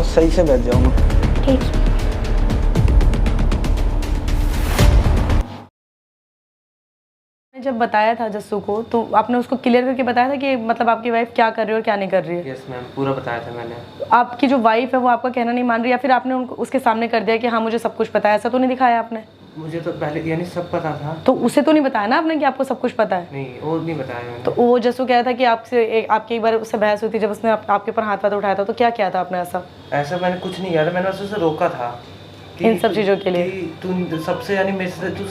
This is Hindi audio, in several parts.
सही से बैठ जाओ ना। ठीक। जब बताया था जस्सू को तो आपने उसको क्लियर करके बताया था कि मतलब आपकी वाइफ क्या कर रही है और क्या नहीं कर रही है? यस मैम, पूरा बताया था मैंने। आपकी जो वाइफ है वो आपका कहना नहीं मान रही, या फिर आपने उनको उसके सामने कर दिया कि हाँ मुझे सब कुछ पता है? ऐसा तो नहीं दिखाया आपने? मुझे तो पहले यानी सब पता था। तो उसे तो नहीं बताया ना आपने कि आपको सब कुछ पता है? नहीं, वो नहीं बताया मैंने। तो वो जस्सू कह रहा था कि आपसे आपकी एक बार उससे बहस हुई थी जब उसने आपके ऊपर हाथ उठाया था, तो क्या किया था आपने ऐसा? ऐसा मैंने कुछ नहीं किया था, मैंने उसे रोका था इन सब चीज़ों के लिए? तू सबसे यानी मेरे से तू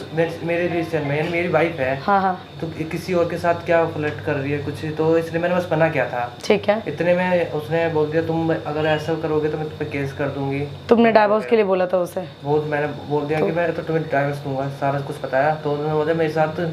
मेरे रिलेशन में यानी मेरी वाइफ है, हाँ हाँ, तो किसी और के साथ क्या फ्लर्ट कर रही है कुछ, तो इसलिए मैंने बस मना किया था। ठीक है। इतने में उसने बोल दिया तुम अगर ऐसा करोगे तो मैं तुम पे केस कर दूंगी। तुमने डाइवोर्स के लिए बोला था उसे? वो मैंने बोल दिया कि मैं तो तुम्हें डाइवोर्स दूंगा, सारा कुछ बताया। तो उन्होंने बोला मेरे साथ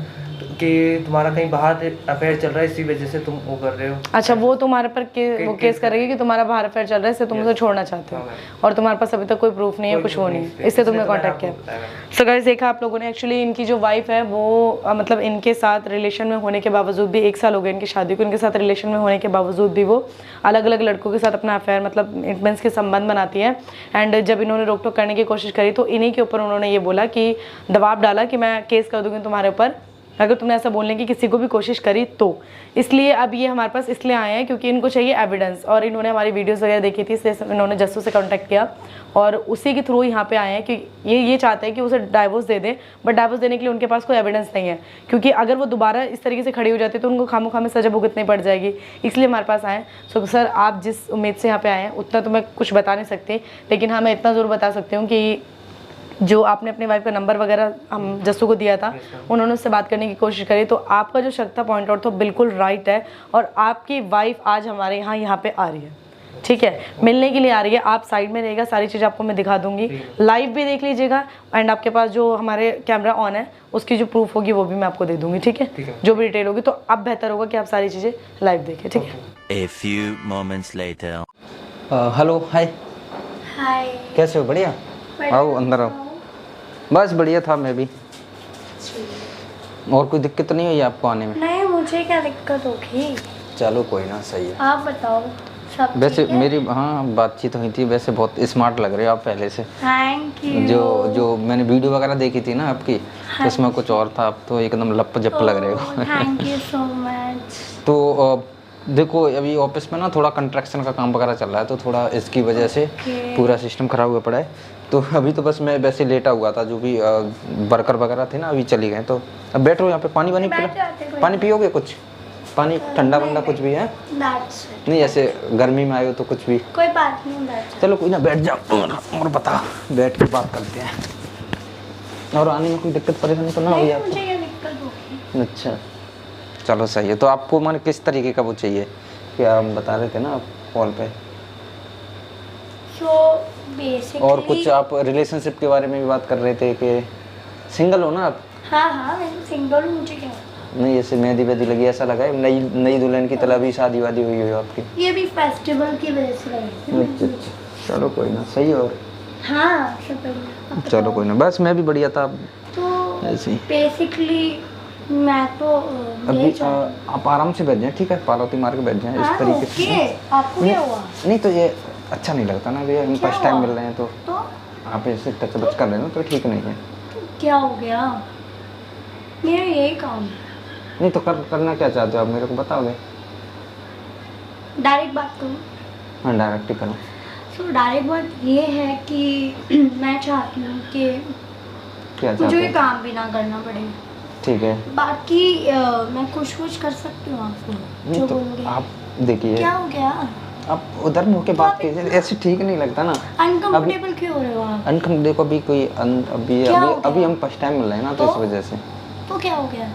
कि तुम्हारा कहीं बाहर अफेयर चल रहा है, इसी वजह से तुम वो कर रहे हो। अच्छा, वो तुम्हारे पर वो केस करेगी कि तुम्हारा बाहर अफेयर चल रहा है इससे तुम उसे छोड़ना चाहते हो, और तुम्हारे पास अभी तक कोई प्रूफ नहीं है, कुछ वो नहीं है, इससे तुमने कांटेक्ट किया। सो गाइस, देखा आप लोगों ने, एक्चुअली इनकी जो वाइफ है वो मतलब इनके साथ रिलेशन में होने के बावजूद भी, 1 साल हो गया इनकी शादी को, इनके साथ रिलेशन में होने के बावजूद भी वो अलग अलग लड़कों के साथ अपना अफेयर मतलब इंटमेंस के संबंध बनाती है। एंड जब इन्होंने रोक टोक करने की कोशिश करी तो इन्हीं के ऊपर उन्होंने ये बोला कि दबाव डाला कि मैं केस कर दूंगी तुम्हारे ऊपर अगर तुमने ऐसा बोलने की किसी को भी कोशिश करी तो। इसलिए अब ये हमारे पास इसलिए आए हैं क्योंकि इनको चाहिए एविडेंस, और इन्होंने हमारी वीडियोस वगैरह देखी थी, इसलिए इन्होंने जस्सू से कांटेक्ट किया और उसी के थ्रू यहाँ पे आए हैं कि ये चाहते हैं कि उसे डाइवोर्स दे दें, बट डाइवोर्स देने के लिए उनके पास कोई एविडेंस नहीं है, क्योंकि अगर वो दोबारा इस तरीके से खड़ी हो जाती तो उनको खामोखा में सजा भुगतनी पड़ जाएगी, इसलिए हमारे पास आए। सो सर, आप जिस उम्मीद से यहाँ पे आए हैं उतना तो मैं कुछ बता नहीं सकती, लेकिन हाँ मैं इतना ज़रूर बता सकती हूँ कि जो आपने अपनी वाइफ का नंबर वगैरह हम जस्सू को दिया था, उन्होंने उससे बात करने की कोशिश करी, तो आपका जो शक था पॉइंट आउट तो बिल्कुल राइट है, और आपकी वाइफ आज हमारे यहाँ पे आ रही है, ठीक है, मिलने के लिए आ रही है। आप साइड में रहेगा, सारी चीज़ आपको मैं दिखा दूंगी, लाइव भी देख लीजिएगा, एंड आपके पास जो हमारे कैमरा ऑन है उसकी जो प्रूफ होगी वो भी मैं आपको दे दूंगी, ठीक है, जो भी डिटेल होगी। तो अब बेहतर होगा कि आप सारी चीज़ें लाइव देखें, ठीक है। A few moments later. Hello, hi, hi. कैसे हो? बढ़िया, आओ अंदर आओ। बस बढ़िया था मैं भी। और कोई दिक्कत नहीं हुई आपको आने में? नहीं, मुझे क्या दिक्कत होगी। चलो कोई ना, सही है। आप बताओ, सब वैसे ठीक है? मेरी हाँ बातचीत हुई थी, वैसे बहुत स्मार्ट लग रहे हो आप पहले से। Thank you. जो मैंने वीडियो वगैरह देखी थी ना आपकी, हाँ, उसमें कुछ और था, आप तो एकदम लप जप लग रहे हो। Thank you so much. तो देखो अभी ऑफिस में ना थोड़ा कंस्ट्रक्शन का काम वगैरह चल रहा है, तो थोड़ा इसकी वजह से पूरा सिस्टम खराब हुआ पड़ा है। तो अभी तो बस मैं वैसे लेटा हुआ था, जो भी वर्कर वगैरह थे ना अभी चली गए, तो अब बैठो यहाँ पे। पानी वानी पानी पियोगे? कुछ पानी ठंडा वंडा कुछ भी है? नहीं, ऐसे गर्मी में आए हो तो कुछ भी। कोई बात नहीं, चलो कोई ना, बैठ जाओ और बता, बैठ के बात करते हैं। और आने में कोई दिक्कत परेशानी तो ना हुई आपको? मुझे क्या दिक्कत होगी। अच्छा चलो सही है। तो आपको माने किस तरीके का वो चाहिए, क्या आप बता रहे थे ना आप कॉल पे? So basically, और कुछ आप रिलेशनशिप के बारे में भी बात कर रहे थे कि सिंगल हो ना आप? हाँ, मैं सिंगल हूँ, मुझे क्या। नहीं, ऐसे मेहंदी वेहंदी लगी ऐसा लगा है, नई दुल्हन की तरह भी शादी वादी हुई हो आपकी? ये भी फेस्टिवल की वजह से लगी। अच्छा, चलो कोई ना, सही है। और हाँ, सब बढ़िया। चलो कोई ना, बस मैं भी बढ़िया था। तो ऐसे ही बेसिकली मैं तो अभी आप आराम से बैठ जाएं, ठीक है, पार्वती मार के बैठ जाएं इस तरीके से। आपको क्या हुआ? नहीं तो ये अच्छा नहीं लगता ना, भैया हम फर्स्ट टाइम मिल रहे हैं, तो तो आप ऐसे टच बच कर रहे हो तो ठीक नहीं है। क्या हो गया? मेरा यही काम है। नहीं तो करना क्या चाहते हो आप, मेरे को बताओगे? डायरेक्ट बात करूँ? हाँ डायरेक्ट ही करो। सो डायरेक्ट बात ये है कि मैं चाहती हूँ कि क्या चाहते मुझे हो? काम भी ना करना पड़े, ठीक है। बाकी मैं कुछ कर सकती हूँ आपको नहीं जो तो बोलोगे। आप देखिए, क्या हो गया? आप उधर मुँह के बात कीजिए, ऐसे ठीक नहीं लगता ना। अनकंफर्टेबल क्यों हो रहे हो आप? अनकम देखो अभी कोई अभी हम फर्स्ट टाइम मिल रहे हैं ना, तो इस वजह से। तो क्या हो गया?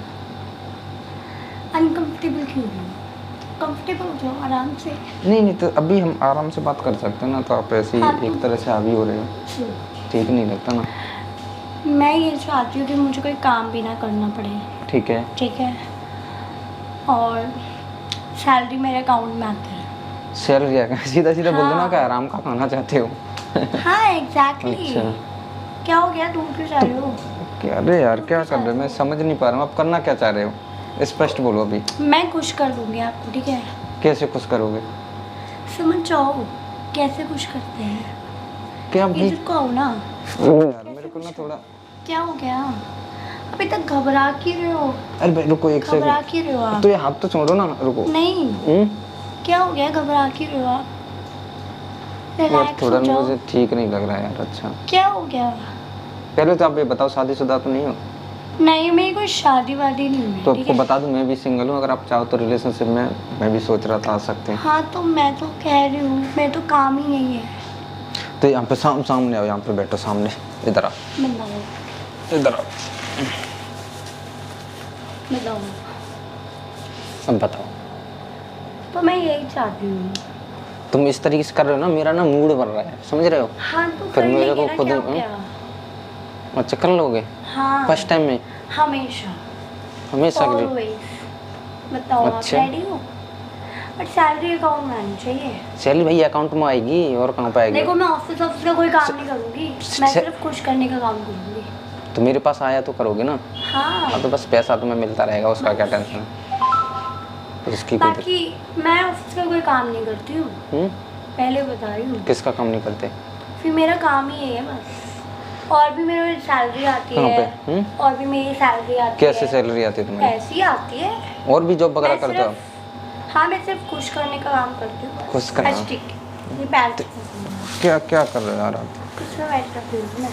अनकंफर्टेबल क्यों हो रहे हो? कंफर्टेबल हो जाओ आराम से। नहीं तो अभी हम आराम से बात कर सकते हैं ना, तो आप ऐसे हाँ, ही एक तरह से हावी हो रहे हो, ठीक नहीं लगता ना। मैं ये चाहती हूँ कि मुझे कोई काम भी ना करना पड़े, ठीक है। ठीक है, और सैलरी मेरे अकाउंट में आती है। सैलरी आ गया, सीधा सीधा बोल दो ना हाँ। कि आराम का खाना चाहते हो। हाँ एग्जैक्टली। अच्छा। क्या हो गया, तुम क्यों चाह रहे हो? क्या अरे यार क्या कर रहे हो, मैं समझ नहीं पा रहा हूँ, आप करना क्या चाह रहे हो, स्पष्ट बोलो अभी। मैं खुश कर दूंगी आपको, ठीक है? कैसे खुश करोगे? समझ जाओ। कैसे खुश करते हैं? क्या भाई इधर को आओ ना। यार मेरे को ना थोड़ा, क्या हो गया? अभी तक घबरा क्यों रहे हो? अरे भाई रुको एक घबरा सेकंड, क्यों रहे हो आप? तो ये हाथ तो छोड़ो ना, रुको। नहीं, क्या हो गया? घबरा क्यों रहे हो आप? यार रिलैक्स थोड़ा हो जाओ। मुझे ठीक नहीं लग रहा है यार। अच्छा क्या हो गया? पहले तो आप ये बताओ, शादीशुदा तो नहीं हो? नहीं, मेरी कोई शादी वादी नहीं हुई, तो ठीक आपको है? बता दूं मैं भी सिंगल हूँ, अगर आप चाहो तो रिलेशनशिप में मैं भी सोच रहा था आ सकते हैं। हाँ तो मैं तो कह रही हूँ, मैं तो काम ही नहीं है। तो यहाँ पे सामने आओ, यहाँ पे बैठो सामने, इधर आओ, इधर आओ। बताओ। अब बताओ, तो मैं यही चाहती हूँ। तुम इस तरीके से कर रहे हो ना, मेरा ना मूड बन रहा है, समझ रहे हो? हाँ तो फिर कर मेरे लेंगे को ना, खुद क्या हो गया? अच्छा कर लोगे हाँ फर्स्ट टाइम में? हमेशा हमेशा के लिए? ऑलवेज। बताओ आप अच्छा। रेडी हो? बट सैलरी अकाउंट में आनी चाहिए। सैलरी भाई अकाउंट में आएगी, और कहाँ पे आएगी? देखो मैं ऑफिस का कोई काम नहीं करूँगी, मैं से- सिर्फ खुश करने का काम करूँगी। तो मेरे पास आया तो करोगे ना? हाँ हाँ तो बस पैसा तुम्हें मिलता रहेगा, उसका क्या टेंशन है? तो उसकी कोई बाकी मैं ऑफिस का कोई काम नहीं करती हूँ, पहले बता रही हूँ। किसका काम नहीं करते? फिर मेरा काम ही है बस। और भी मेरी सैलरी आती कहाँ है। पे? और भी मेरी सैलरी आती है। कैसे सैलरी आती है तुम्हें? ऐसी आती है। और भी जॉब वगैरह मैं करते हो? सिर्फ- हाँ मैं सिर्फ खुश करने का काम करती हूँ बस। खुश करना? स्टिक ये पैर क्या क्या कर रहे हो यार आप? कुछ में बैठ करती हूँ मैं।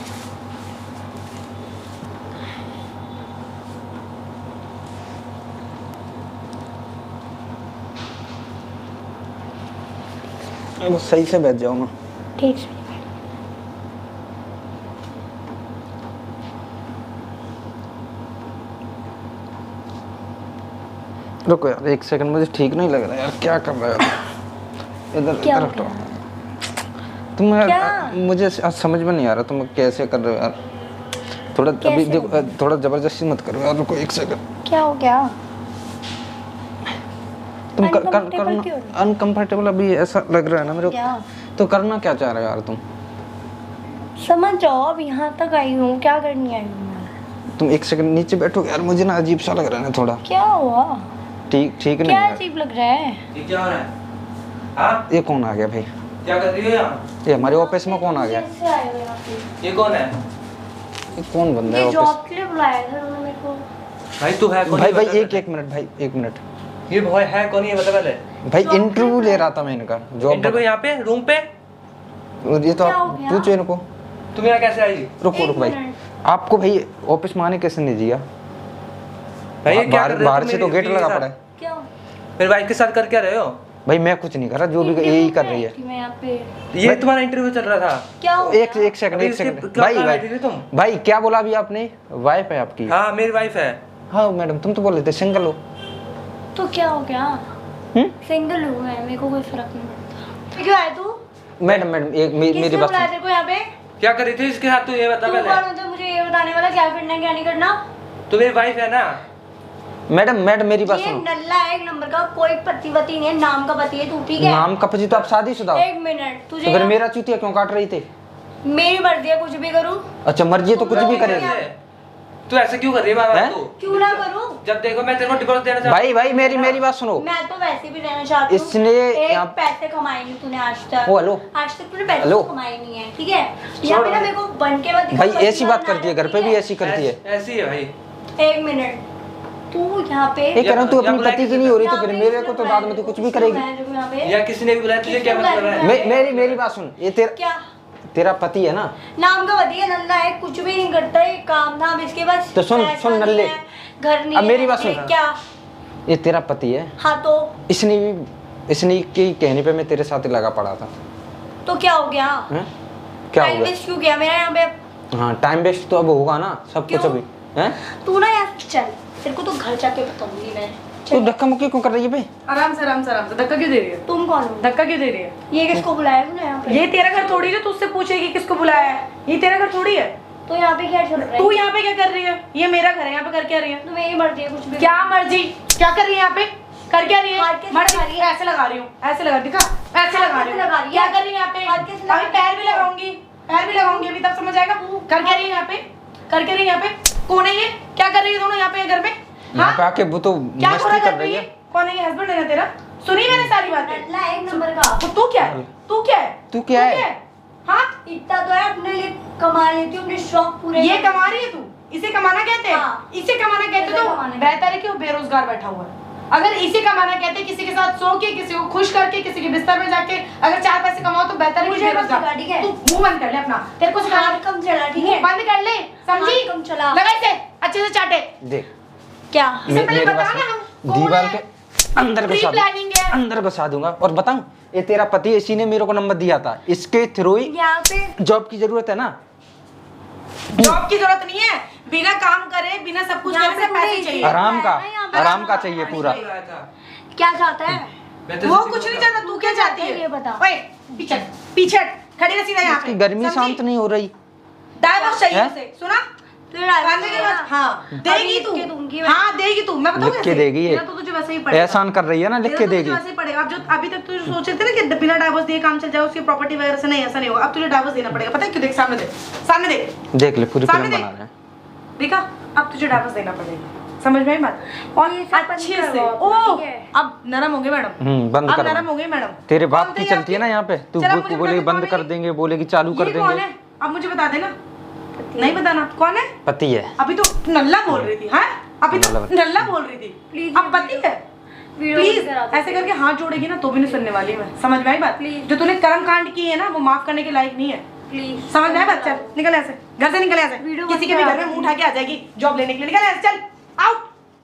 वो सही से बैठ जाओ ना। ठीक है। रुको यार एक सेकंड, मुझे ठीक नहीं लग रहा यार, क्या कर रहे हो? इधर क्या इधर हो हटो। गया? तुम यार क्या? मुझे आज समझ में नहीं आ रहा तुम कैसे कर रहे हो यार। थोड़ा अभी कैसे देखो, थोड़ा जबरदस्ती मत करो यार, रुको एक सेकंड। क्या हो गया? तुम कर Uncomfortable क्यों? करना अनकंफर्टेबल अभी ऐसा लग रहा है ना मेरे को। क्या? तो करना क्या चाह रहे हो यार तुम? समझ जाओ, अब यहाँ तक आई हूँ, क्या करनी आई हूँ मैं? तुम एक सेकंड नीचे बैठो यार, मुझे ना अजीब सा लग रहा है ना थोड़ा। क्या हुआ? ठीक ठीक नहीं क्या यार। अजीब लग रहा है? ये क्या हो रहा है? हाँ ये कौन आ गया भाई? क्या कर रही हो यहाँ? ये हमारे ऑफिस में कौन आ गया? कैसे आए हो यहाँ पे? ये कौन है? ये कौन बंदा है ये ऑफिस? जॉब के लिए बुलाया था उन्होंने मेरे को। भाई तू है कौन? भाई ये भाई बता एक पहले। एक मिनट भाई, एक मिनट ये भाई है कौन, ये बता पहले। भाई। जॉब इंटरव्यू पे ले रहा था मैं इनका, जॉब इंटरव्यू यहाँ पे रूम पे? और ये तो क्या आप हो गया? पूछो इनको। तुम यहाँ कैसे आई? रुको एक रुको भाई, मिनट। आपको भाई ऑफिस में आने कैसे नहीं दिया? भाई ये क्या बाहर कर रहे हो बाहर तुम से तो मेरी गेट बीवी लगा के पड़ा है। साथ? क्या? मेरी वाइफ के साथ कर क्या रहे हो? भाई मैं कुछ नहीं कर रहा, जो भी यही कर रही है। मैं यहाँ पे ये तुम्हारा इंटरव्यू चल रहा था? क्या हो एक गया? एक सेकंड, अभी एक इसके सेकंड क्या भाई कहाँ भाई बैठी थी तुम? भाई क्या बोला अभी आपने? वाइफ है आपकी? हाँ मेरी वाइफ है। हाँ मैडम, तुम तो बोल रहे थे सिंगल हो। तो क्या हो गया? सिंगल हूँ मैं, मेरे को कोई फर्क नहीं पड़ता। क्यों आया तू? मैडम मैडम एक मेरी किसने बात बुलाया सुनो। तेरे को यहाँ पे? क्या कर रही थी इसके साथ, तू ये बता तू पहले। कौन होता है मुझे ये बताने वाला, क्या करना है क्या नहीं करना? तू मेरी वाइफ है ना? मैडम मैडम मेरी बात ये सुनो। नल्ला है एक नंबर का, कोई पति वती नहीं है, नाम का पति है तू, ठीक है? नाम का पति तो आप शादीशुदा हो। एक मिनट, तो तुझे फिर यहाँ- मेरा चूतिया क्यों काट रही थी? मेरी मर्जी है, कुछ भी करूँ। अच्छा मर्जी है तो कुछ भी करे। तू ऐसे क्यों कर रही है हैं? बाबा? तू क्यों ना करूँ? जब देखो मैं तेरे को डिवोर्स देना चाहता भाई भाई मेरी बात सुनो। मैं तो वैसे भी रहना चाहती हूँ। इसने एक यहाँ- पैसे कमाए नहीं तूने आज तक। ओ, हेलो। आज तक तूने पैसे हेलो। तो कमाए नहीं है, ठीक है? यहाँ पे ना मेरे को बन के बाद भाई ऐसी बात करती है, घर पे भी ऐसी करती है। ऐसी है भाई। एक मिनट, तू यहाँ पे ये कह रहा हूँ तू या अपनी बुलाए पति की किसी नहीं हो रही तो यहाँ फिर पे मेरे इसलिए को तो बुलाया बाद में तो कुछ भी इसलिए करेगी। बुलाया यहाँ पे। या किसी ने भी बुलाया तुझे, क्या मतलब है? मेरी बात सुन, ये क्या तेरा पति है ना? नाम का वधिया नल्ला है, कुछ भी नहीं करता है, काम धाम इसके पास तो सुन, पैसा सुन नहीं नल्ले। है, घर नहीं अब है, मेरी बात ये सुन। क्या? ये तेरा पति है। हाँ तो इसने के कहने पे मैं तेरे साथ ही लगा पड़ा था। क्या हो गया? हैं? क्या हो टाइम गया? वेस्ट क्यों किया मेरा यहाँ पे? हाँ टाइम वेस्ट तो अब होगा ना, सब कुछ क्यों? अभी हैं? तू ना यार चल, तेरे को तो घर जाके बताऊंगी मैं। तू धक्का मुक्की क्यों कर रही है भाई? आराम से आराम से आराम से। धक्का क्यों दे रही है? तुम कौन हो? धक्का क्यों दे रही है? ये किसको बुलाया तूने यहाँ पे? ये तेरा घर थोड़ी है जो तुझसे पूछेगी किसको बुलाया है। ये तेरा घर थोड़ी है। तो यहाँ पे क्या चल रहा है? तू यहाँ पे क्या कर रही है? ये मेरा घर है, यहाँ पे कर क्या रही है? तो मेरी मर्जी है, कुछ भी क्या मर्जी? क्या कर रही है यहाँ पे? कर क्या रही है? हाथ कैसे मर्जी लगा रही है? ऐसे लगा रही हूँ, ऐसे लगा, दिखा ऐसे हाथ लगा रही कैसे लगा रही हूँ। है? क्या कर रही है यहाँ पे? हाथ कैसे लगा अभी रही है? पैर भी लगाऊंगी, पैर भी लगाऊंगी अभी, तब समझ आएगा। कर क्या रही है यहाँ पे? कर क्या रही है यहाँ पे? कौन है ये? क्या कर रही है दोनों यहाँ पे घर में? यहाँ पे आके वो तो क्या मस्ती बुरा कर कर रही रही है? है। कौन है ये? हस्बैंड है ना तेरा? सुनी मैंने सारी बातें। नल्ला है एक नंबर का। तो तू क्या है? तू क्या है? तू क्या है? हाँ, इतना तो है, अपने लिए कमा लेती हूँ, अपने शौक पूरे ये कर कमा रही है तू? इसे कमाना कहते हैं? हाँ। इसे कमाना कहते इसे तो कमाना बेहतर है कि वो बेरोजगार बैठा हुआ है। अगर इसे कमाना कहते किसी के साथ सो के, किसी को खुश करके, किसी के बिस्तर में जाके अगर 4 पैसे कमाओ तो बेहतर है कि मुझे मत सिखा, ठीक है? तू मुंह बंद कर ले अपना, तेरे को सिखा हाथ कम चला, ठीक है? बंद कर ले, समझी? हाथ कम चला। लगा इसे अच्छे से चाटे। देख क्या? इसे पहले मेरे बता पास ना हम कौन दीवार है? के अंदर घुसा प्लानिंग है। अंदर घुसा दूंगा। और बताऊं, ये तेरा पति, इसी ने मेरे को नंबर दिया था, इसके थ्रू ही यहाँ पे जॉब की जरूरत है ना। जॉब की जरूरत नहीं है, बिना काम करे, बिना सब कुछ यहाँ करे पे से पैसे पूरे चाहिए। इसी- आराम का, यहाँ पे आराम का चाहिए पूरा। क्या चाहता है? वो कुछ नहीं चाहता, तू क्या चाहती है? ये बता। ओए पीछे पीछे खड़ी रह सीधा यहाँ इसकी पे। गर्मी समझी? शांत नहीं हो रही। डायवॉर्स चाहिए हैं? उसे, सुना? तो ये डायवर्स बांधने के बाद देगा। हाँ देगी तू, लिख के दूंगी मैं। हाँ देगी तू, मैं बताऊँ लिख के देगी ये। तो तुझे वैसे ही पड़ेगा। एहसान कर रही है ना, लिख तेरा के तो तुझे देगी। वैसे ही पड़ेगा। अब जो अभी तक तू सोच रहे थे ना कि बिना डायवोर्स दिए काम चल जाए, उसकी प्रॉपर्टी वगैरह से, नहीं ऐसा नहीं होगा। अब तुझे डायवोर्स देना पड़ेगा। पता है क्यों? देख सामने देख, सामने देख, देख ले, पूरी सामने फिल्म देख। बना रहे हैं। देखा? अब तुझे डायवोर्स देना पड़ेगा, समझ में आई बात? और ये सब बंद अच्छे करो से अपना, ओ ठीक है? अब नरम हो गए मैडम, बंद अब कर। नरम हो गई मैडम। तेरे बाप कौन की थे चलती है ना यहाँ पे, तू चल, अब मुझे बोलेगी बता दे बंद कौन कर है? देंगे, बोलेगी चालू कर ये कौन देंगे। है? अब मुझे बता देना। नहीं बताना कौन है? पति है। अभी तो नल्ला बोल रही थी, हाँ? अभी तो नल्ला नल्ला बोल रही थी, Please, अब पति है। वीडियो प्लीज बंद करा दो। ऐसे करके हाथ जोड़ेगी ना तो भी नहीं सुनने वाली मैं, समझ में आई बात? Please. जो तूने कर्म कांड किए है ना वो माफ करने के लायक नहीं है, प्लीज समझ में आई बात? चल निकल ऐसे, घर से निकल ऐसे, वीडियो किसी बंद के भी करा घर में दो। मुंह उठा के आ जाएगी जॉब लेने के लिए। निकल ऐसे, चल आउट।